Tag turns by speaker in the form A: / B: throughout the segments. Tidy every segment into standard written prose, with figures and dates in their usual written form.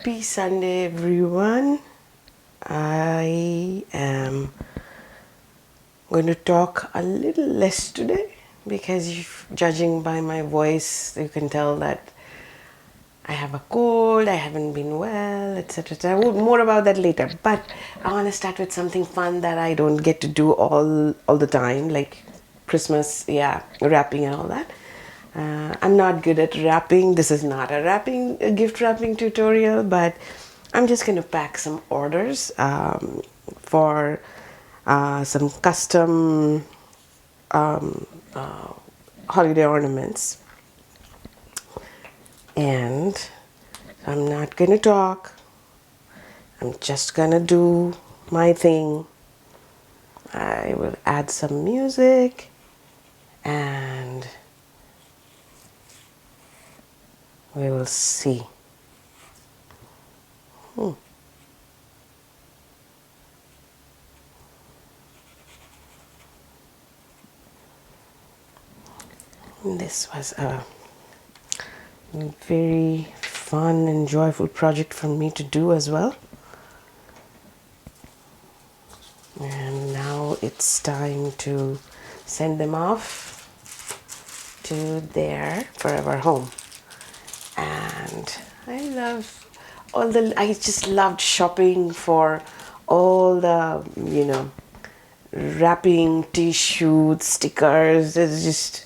A: Happy Sunday, everyone. I am going to talk a little less today because, judging by my voice, you can tell that I have a cold, I haven't been well, etc. More about that later. But I want to start with something fun that I don't get to do all the time, like Christmas, wrapping and all that. I'm not good at wrapping. This is not a gift wrapping tutorial, but I'm just going to pack some orders for some custom holiday ornaments. And I'm not going to talk. I'm just going to do my thing. I will add some music and we will see. This was a very fun and joyful project for me to do as well. And now it's time to send them off to their forever home. And I just loved shopping for all the, wrapping, tissue, stickers. It's just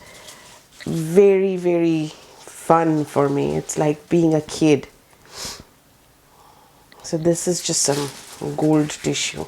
A: very, very fun for me. It's like being a kid. So this is just some gold tissue.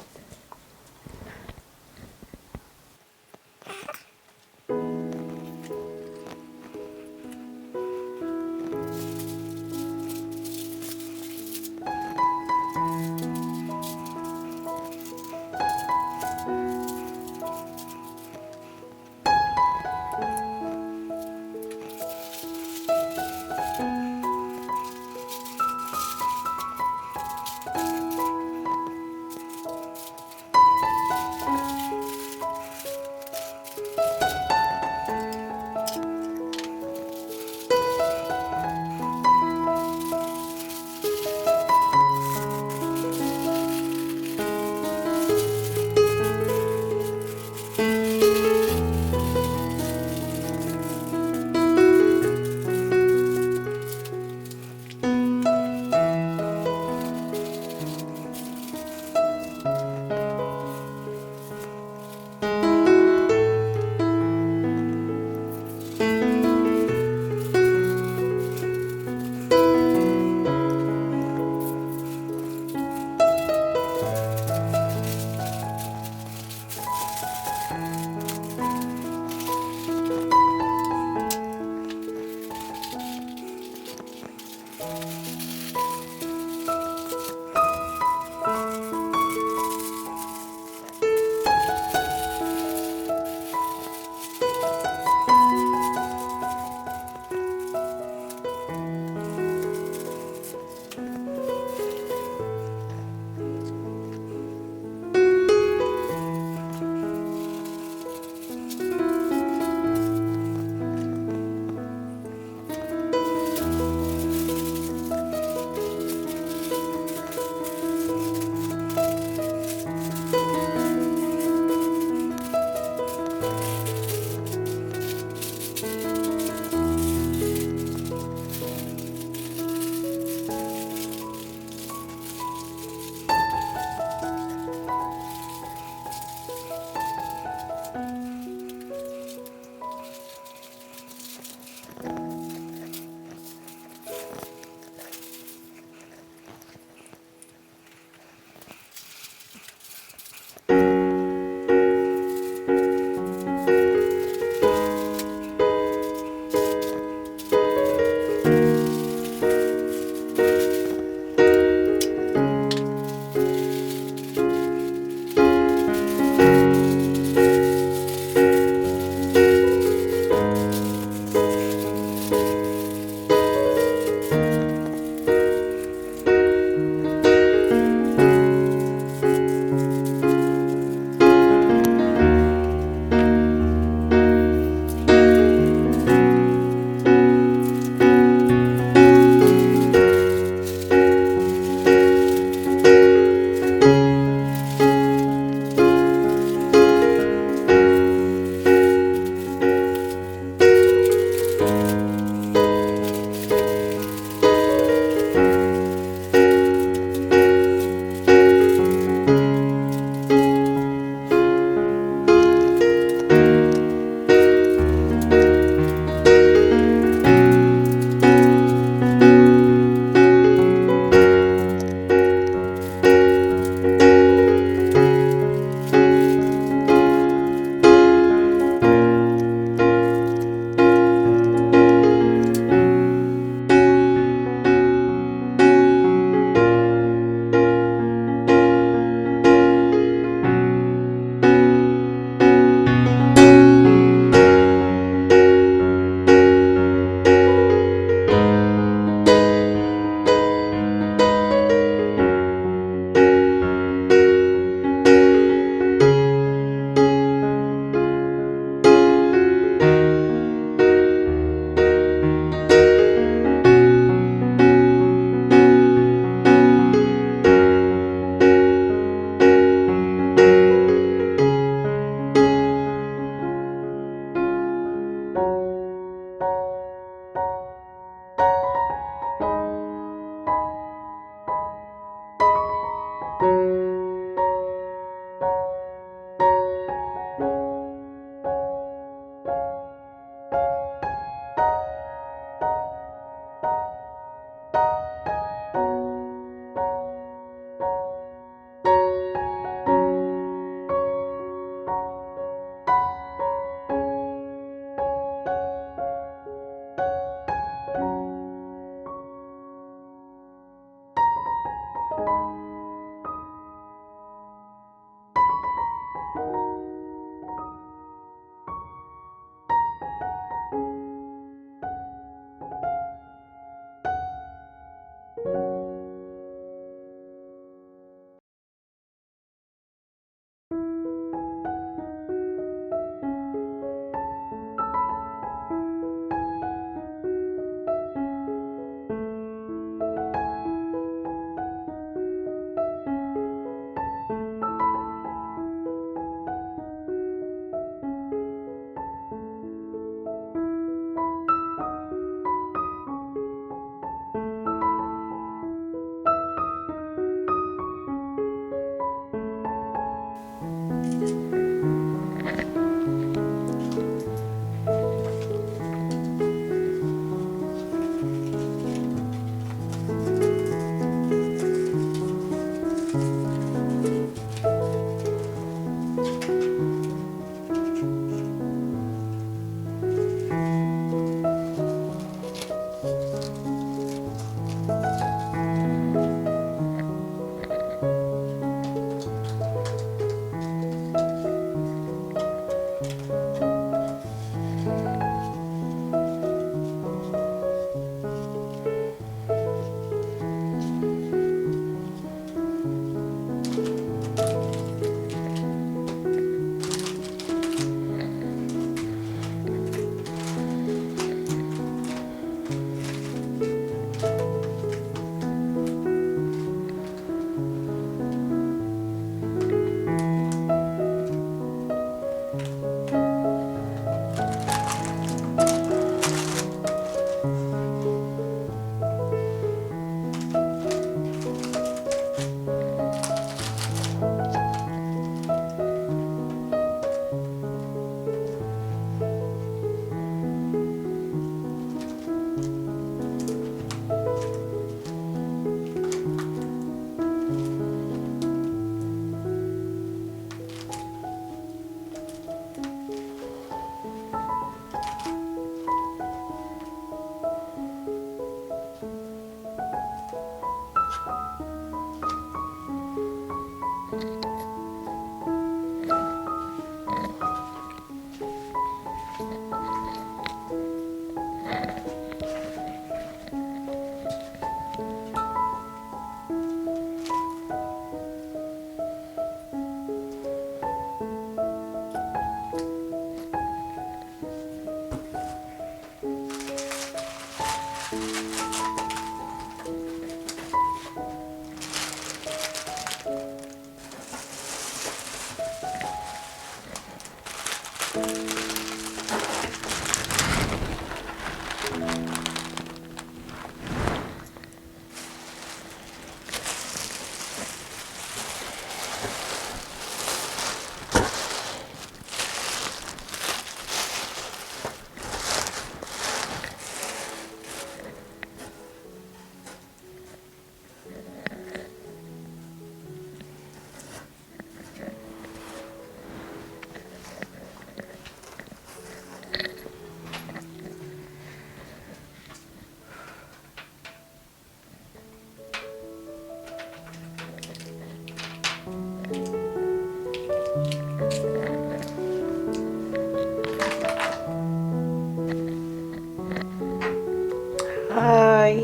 A: Hi.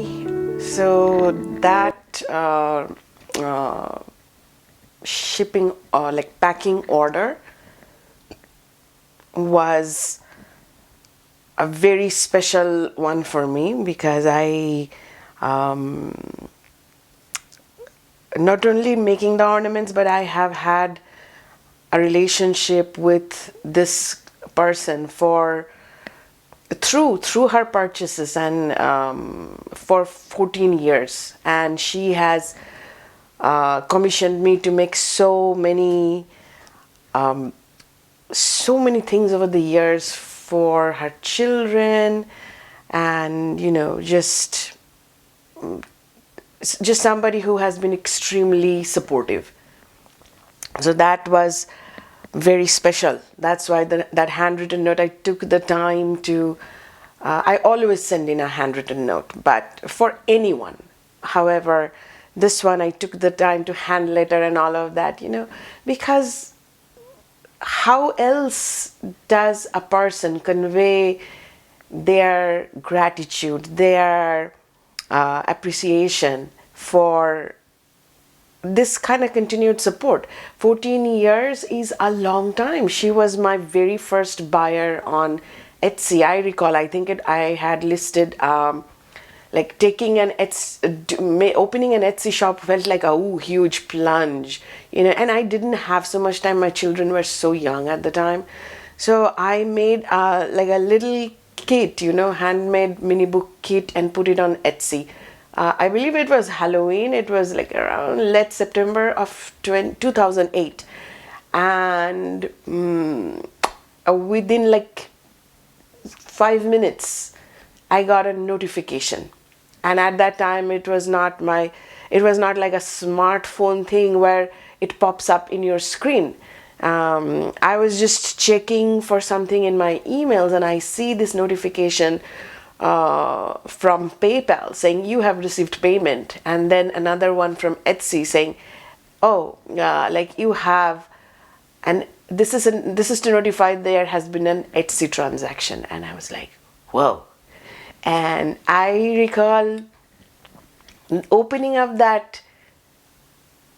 A: So that uh, shipping or like packing order was a very special one for me because I not only making the ornaments, but I have had a relationship with this person for through her purchases and for 14 years, and she has commissioned me to make so many things over the years for her children, and just somebody who has been extremely supportive. So that was very special. That's why that handwritten note, I took the time to I always send in a handwritten note, but for anyone. However, this one I took the time to hand letter and all of that, because how else does a person convey their gratitude, their appreciation for this kind of continued support? 14 years is a long time. She was my very first buyer on Etsy. I recall, I think I had listed like taking an opening an Etsy shop felt like a huge plunge, and I didn't have so much time. My children were so young at the time. So I made like a little kit, handmade mini book kit, and put it on Etsy. I believe it was Halloween. It was like around late September of 2008. And within like 5 minutes, I got a notification. And at that time, it was not like a smartphone thing where it pops up in your screen. I was just checking for something in my emails, and I see this notification from PayPal saying you have received payment, and then another one from Etsy saying, oh, like you have, and this is to notify there has been an Etsy transaction. And I was like, whoa. And I recall opening up that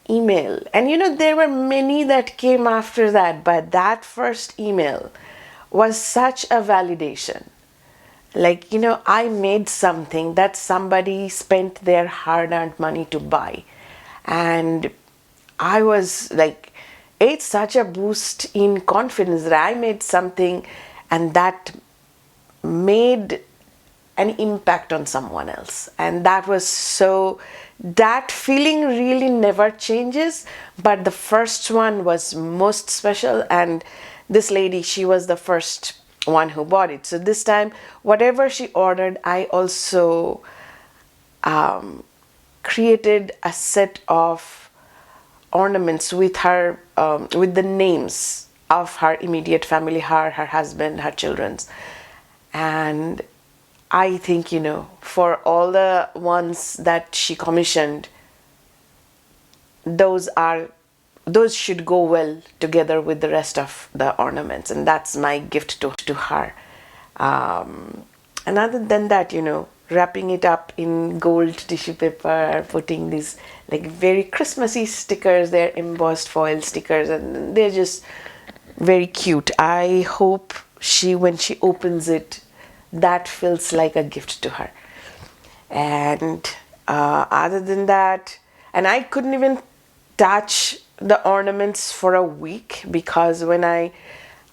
A: email, and there were many that came after that, but that first email was such a validation. Like, I made something that somebody spent their hard-earned money to buy. And I was like, it's such a boost in confidence that I made something and that made an impact on someone else. And that feeling really never changes, but the first one was most special. And this lady, she was the first one who bought it. So this time, whatever she ordered, I also created a set of ornaments with her, with the names of her immediate family, her husband, her children's. And I think, for all the ones that she commissioned, those should go well together with the rest of the ornaments, and that's my gift to her. And other than that, wrapping it up in gold tissue paper, putting these like very Christmassy stickers, they're embossed foil stickers, and they're just very cute. I hope when she opens it, that feels like a gift to her. And other than that, and I couldn't even touch the ornaments for a week, because when I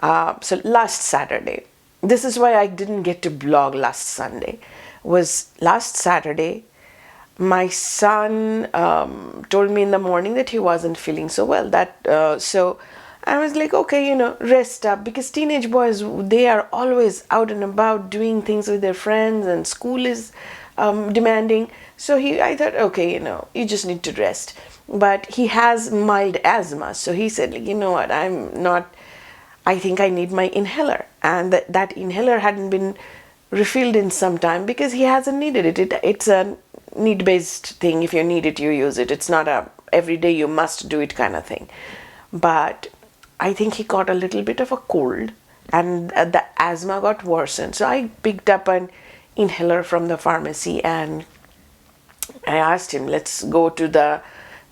A: So last Saturday, this is why I didn't get to blog last Sunday, was last Saturday, my son told me in the morning that he wasn't feeling so well. So I was like, okay, rest up, because teenage boys, they are always out and about doing things with their friends, and school is demanding. So I thought, okay, you just need to rest. But he has mild asthma, so he said, like, you know what, I think I need my inhaler. And that inhaler hadn't been refilled in some time because he hasn't needed it. It's a need-based thing. If you need it, you use it. It's not a everyday you must do it kind of thing. But I think he got a little bit of a cold, and the asthma got worsened. So I picked up an inhaler from the pharmacy, and I asked him, let's go to the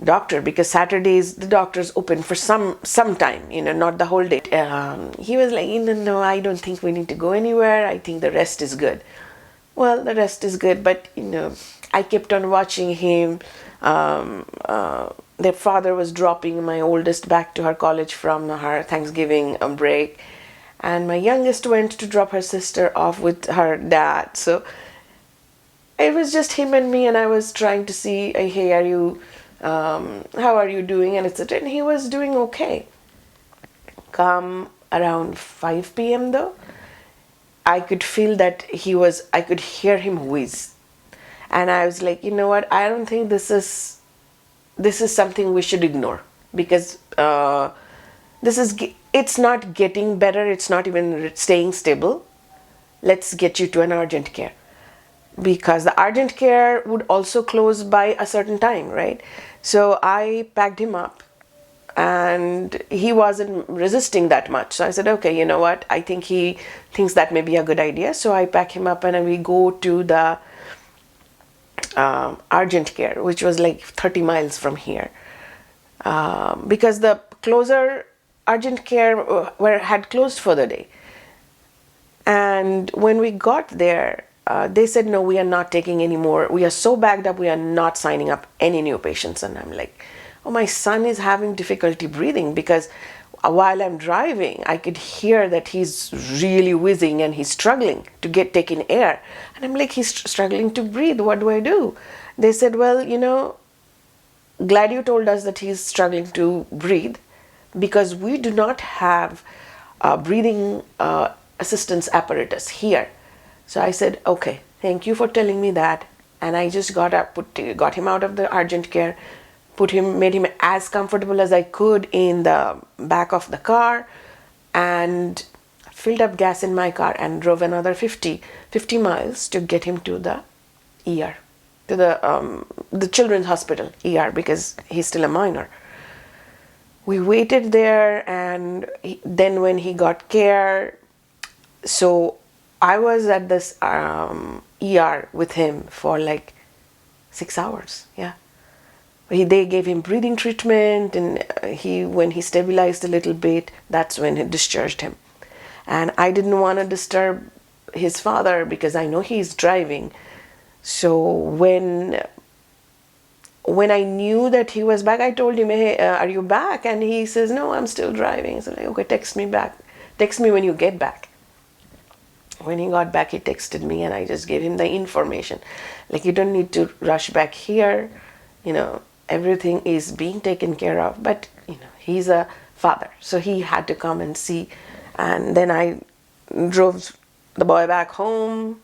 A: doctor, because Saturdays the doctor's open for some time, not the whole day. He was like, no, I don't think we need to go anywhere. I think the rest is good. Well, the rest is good, but I kept on watching him. Their father was dropping my oldest back to her college from her Thanksgiving break, and my youngest went to drop her sister off with her dad. So it was just him and me, and I was trying to see, hey, how are you doing, and etc. And he was doing okay. Come around 5 p.m. though, I could feel that I could hear him wheeze. And I was like, you know what, I don't think this is something we should ignore, because it's not getting better, it's not even staying stable. Let's get you to an urgent care, because the urgent care would also close by a certain time, right? So I packed him up, and he wasn't resisting that much. So I said, okay, you know what, I think he thinks that may be a good idea. So I pack him up, and we go to the urgent care, which was like 30 miles from here, because the closer urgent care had closed for the day. And when we got there, they said, no, we are not taking any more. We are so backed up, we are not signing up any new patients. And I'm like, oh, my son is having difficulty breathing, because while I'm driving, I could hear that he's really wheezing and he's struggling to take in air. And I'm like, he's struggling to breathe. What do I do? They said, well, glad you told us that he's struggling to breathe, because we do not have breathing assistance apparatus here. So I said, okay, thank you for telling me that. And I just got him out of the urgent care, made him as comfortable as I could in the back of the car, and filled up gas in my car and drove another 50 miles to get him to the ER, to the children's hospital ER, because he's still a minor. We waited there, and then when he got care, so I was at this ER with him for like 6 hours. Yeah. They gave him breathing treatment, and when he stabilized a little bit, that's when he discharged him. And I didn't want to disturb his father, because I know he's driving. So when I knew that he was back, I told him, hey, are you back? And he says, no, I'm still driving. So like, okay, text me back. Text me when you get back. When he got back, he texted me, and I just gave him the information. Like, you don't need to rush back here. Everything is being taken care of. But, he's a father, so he had to come and see. And then I drove the boy back home,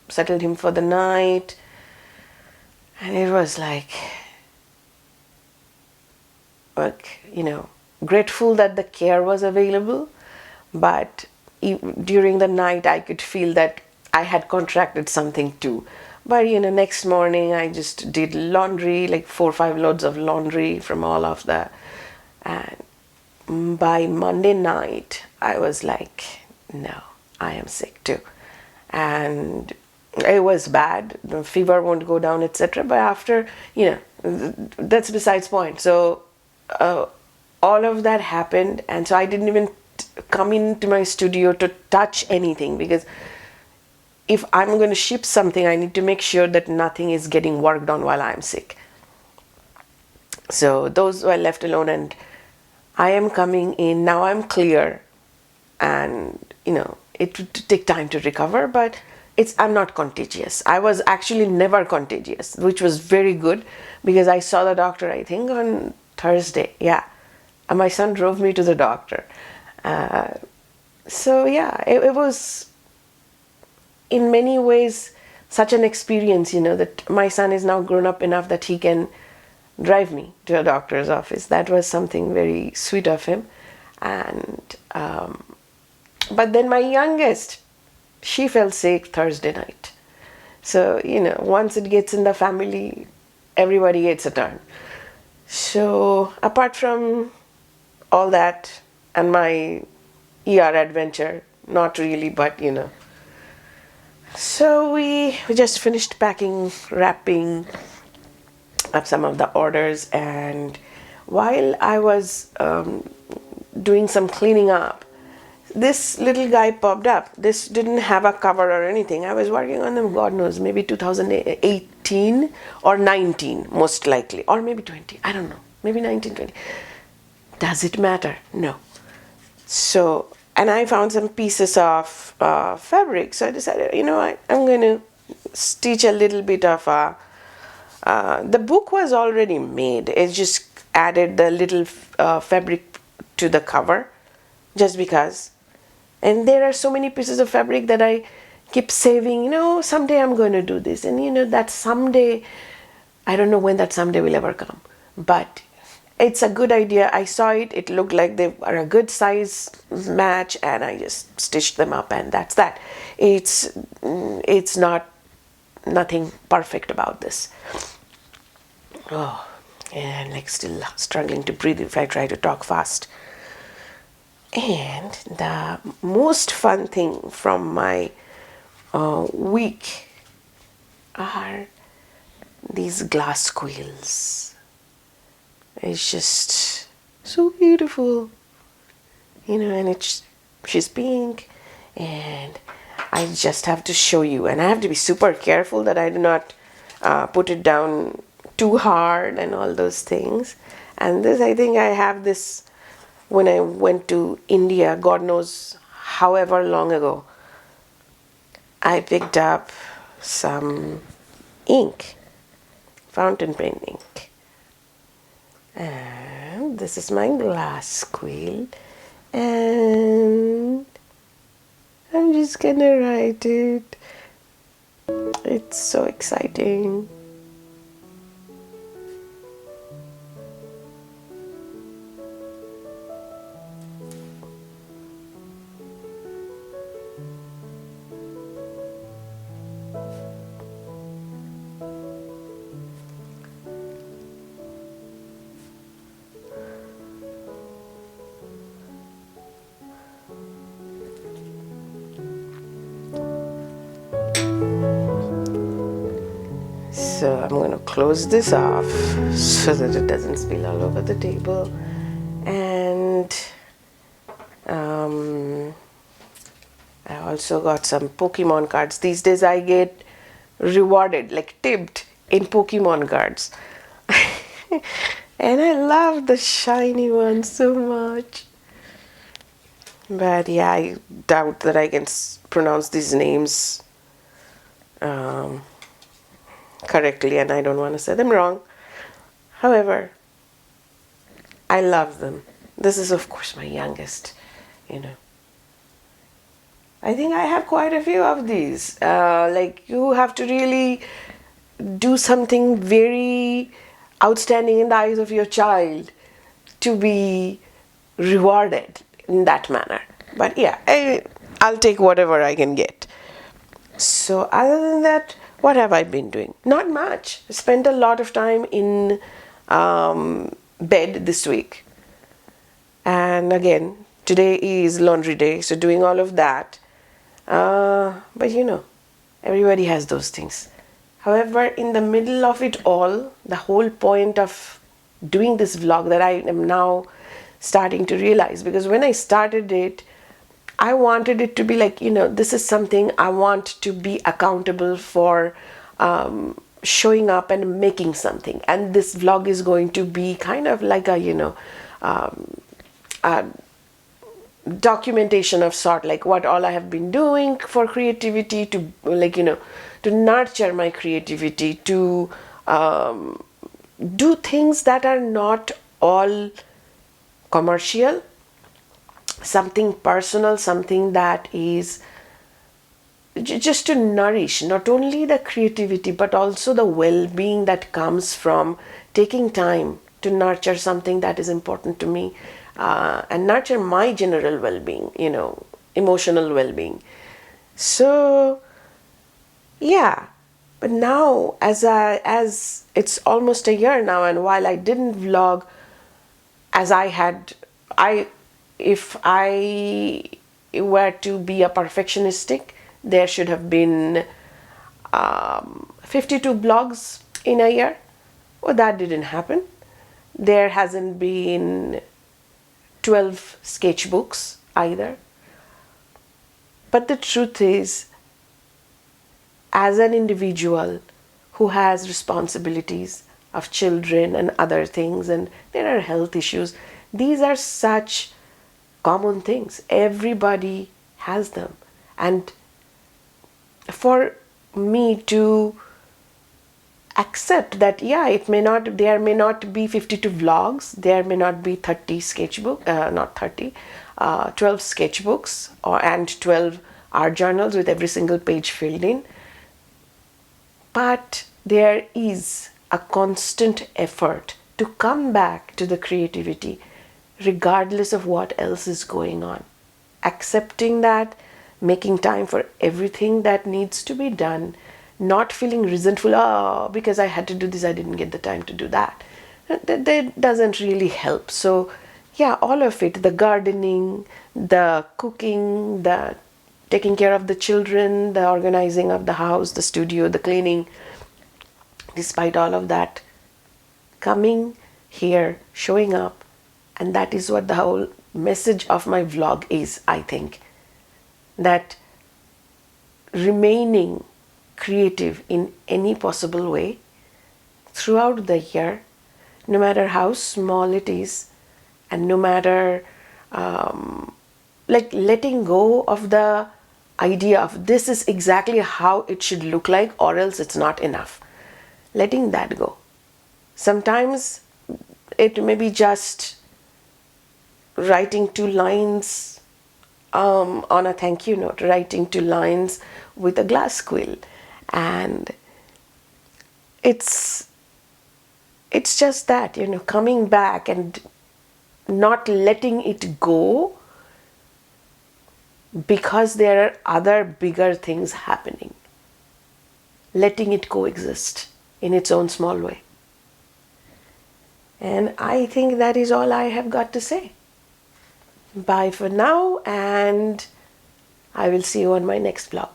A: settled him for the night. And it was like, grateful that the care was available. But during the night, I could feel that I had contracted something too. But, next morning, I just did laundry, like 4 or 5 loads of laundry from all of that. And by Monday night, I was like, no, I am sick too. And it was bad. The fever won't go down, etc. But after, that's besides point. So all of that happened. And so I didn't even come into my studio to touch anything, because if I'm going to ship something, I need to make sure that nothing is getting worked on while I'm sick. So those were left alone, and I am coming in. Now I'm clear. and it would take time to recover, but I'm not contagious. I was actually never contagious, which was very good, because I saw the doctor, I think, on Thursday. Yeah. And my son drove me to the doctor. So yeah, it was in many ways such an experience, that my son is now grown up enough that he can drive me to a doctor's office. That was something very sweet of him. And but then my youngest, she fell sick Thursday night. So, once it gets in the family, everybody gets a turn. So, apart from all that and my ER adventure, not really, but So we just finished packing, wrapping up some of the orders, and while I was doing some cleaning up, this little guy popped up. This didn't have a cover or anything. I was working on them, God knows, maybe 2018 or 19, most likely, or maybe 20. I don't know, maybe 19, 20. Does it matter? No. So, and I found some pieces of fabric. So I decided, I'm going to stitch a little bit of the book was already made. It just added the little fabric to the cover, just because. And there are so many pieces of fabric that I keep saving, someday I'm going to do this. And that someday, I don't know when that someday will ever come. But it's a good idea. I saw it. It looked like they are a good size match, and I just stitched them up, and that's that. It's nothing perfect about this. Oh, and like still struggling to breathe if I try to talk fast. And the most fun thing from my week are these glass quills. It's just so beautiful, and she's pink, and I just have to show you, and I have to be super careful that I do not put it down too hard and all those things. And this, I think I have this when I went to India, God knows however long ago. I picked up some ink, fountain pen ink. And this is my glass quill. And I'm just gonna write it. It's so exciting. So I'm going to close this off so that it doesn't spill all over the table. And I also got some Pokemon cards. These days I get rewarded, like tipped in Pokemon cards. And I love the shiny ones so much. But yeah, I doubt that I can pronounce these names correctly, and I don't want to say them wrong. However, I love them. This is, of course, my youngest, I think I have quite a few of these. Like, you have to really do something very outstanding in the eyes of your child to be rewarded in that manner. But yeah, I'll take whatever I can get. So other than that, what have I been doing? Not much. I spent a lot of time in bed this week. And again, today is laundry day, so doing all of that. But everybody has those things. However, in the middle of it all, the whole point of doing this vlog that I am now starting to realize, because when I started it, I wanted it to be like, this is something I want to be accountable for, showing up and making something. And this vlog is going to be kind of like a documentation of sort, like what all I have been doing for creativity, to to nurture my creativity, to do things that are not all commercial, something personal, something that is just to nourish not only the creativity but also the well-being that comes from taking time to nurture something that is important to me, and nurture my general well-being, emotional well-being. So yeah, but now as it's almost a year now, and while I didn't vlog as I had, I if I were to be a perfectionistic, there should have been 52 blogs in a year. Well, that didn't happen. There hasn't been 12 sketchbooks either. But the truth is, as an individual who has responsibilities of children and other things, and there are health issues, these are such common things. Everybody has them. And for me to accept that, yeah, there may not be 52 vlogs, there may not be 30 sketchbook, not 30, 12 sketchbooks and 12 art journals with every single page filled in, but there is a constant effort to come back to the creativity regardless of what else is going on. Accepting that, making time for everything that needs to be done, not feeling resentful, oh, because I had to do this, I didn't get the time to do that. That doesn't really help. So yeah, all of it, the gardening, the cooking, the taking care of the children, the organizing of the house, the studio, the cleaning, despite all of that, coming here, showing up, and that is what the whole message of my vlog is, I think. That remaining creative in any possible way throughout the year, no matter how small it is, and no matter like letting go of the idea of this is exactly how it should look like or else it's not enough. Letting that go. Sometimes it may be just writing 2 lines on a thank you note, writing 2 lines with a glass quill, and it's just that, coming back and not letting it go because there are other bigger things happening. Letting it coexist in its own small way. And I think that is all I have got to say. Bye for now, and I will see you on my next vlog.